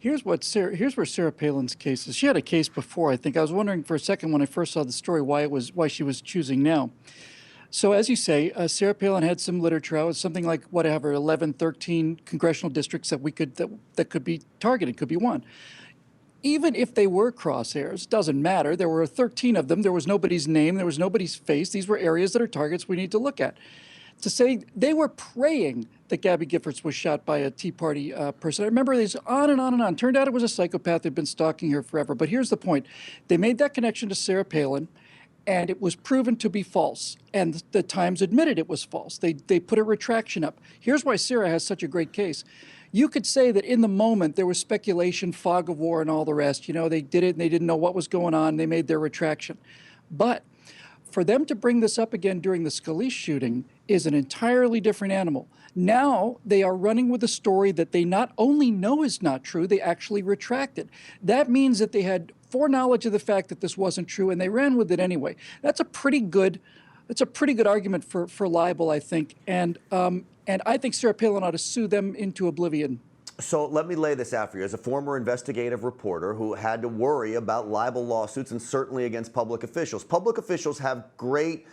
Here's where Sarah Palin's case is. She had a case before, I think. I was wondering for a second when I first saw the story why she was choosing now. So as you say, Sarah Palin had some literature out, something like whatever 11, 13 congressional districts that could be targeted, could be won. Even if they were crosshairs, doesn't matter. There were 13 of them. There was nobody's name. There was nobody's face. These were areas that are targets we need to look at. To say they were praying that Gabby Giffords was shot by a Tea Party person. I remember these on and on and on. Turned out it was a psychopath who'd been stalking her forever. But here's the point. They made that connection to Sarah Palin, and it was proven to be false. And the Times admitted it was false. They put a retraction up. Here's why Sarah has such a great case. You could say that in the moment there was speculation, fog of war, and all the rest. You know, they did it and they didn't know what was going on. They made their retraction. But for them to bring this up again during the Scalise shooting is an entirely different animal. Now they are running with a story that they not only know is not true, they actually retracted. That means that they had foreknowledge of the fact that this wasn't true, and they ran with it anyway. That's a pretty good argument for libel, I think. And I think Sarah Palin ought to sue them into oblivion. So let me lay this out for you. As a former investigative reporter who had to worry about libel lawsuits and certainly against public officials have great,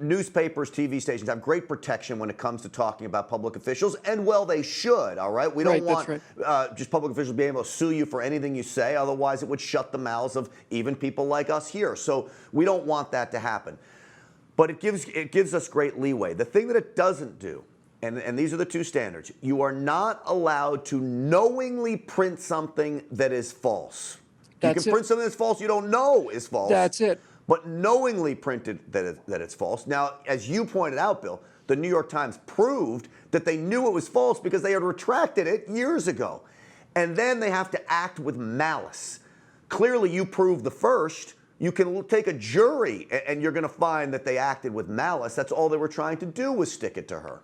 newspapers, TV stations have great protection when it comes to talking about public officials, and well, they should, all right? We don't want just public officials being able to sue you for anything you say, otherwise it would shut the mouths of even people like us here. So we don't want that to happen. But it gives us great leeway. The thing that it doesn't do, and these are the two standards, you are not allowed to knowingly print something that is false. You can print something that's false you don't know is false. That's it. But knowingly printed that it's false. Now, as you pointed out, Bill, the New York Times proved that they knew it was false because they had retracted it years ago. And then they have to act with malice. Clearly, you proved the first. You can take a jury and you're going to find that they acted with malice. That's all they were trying to do was stick it to her.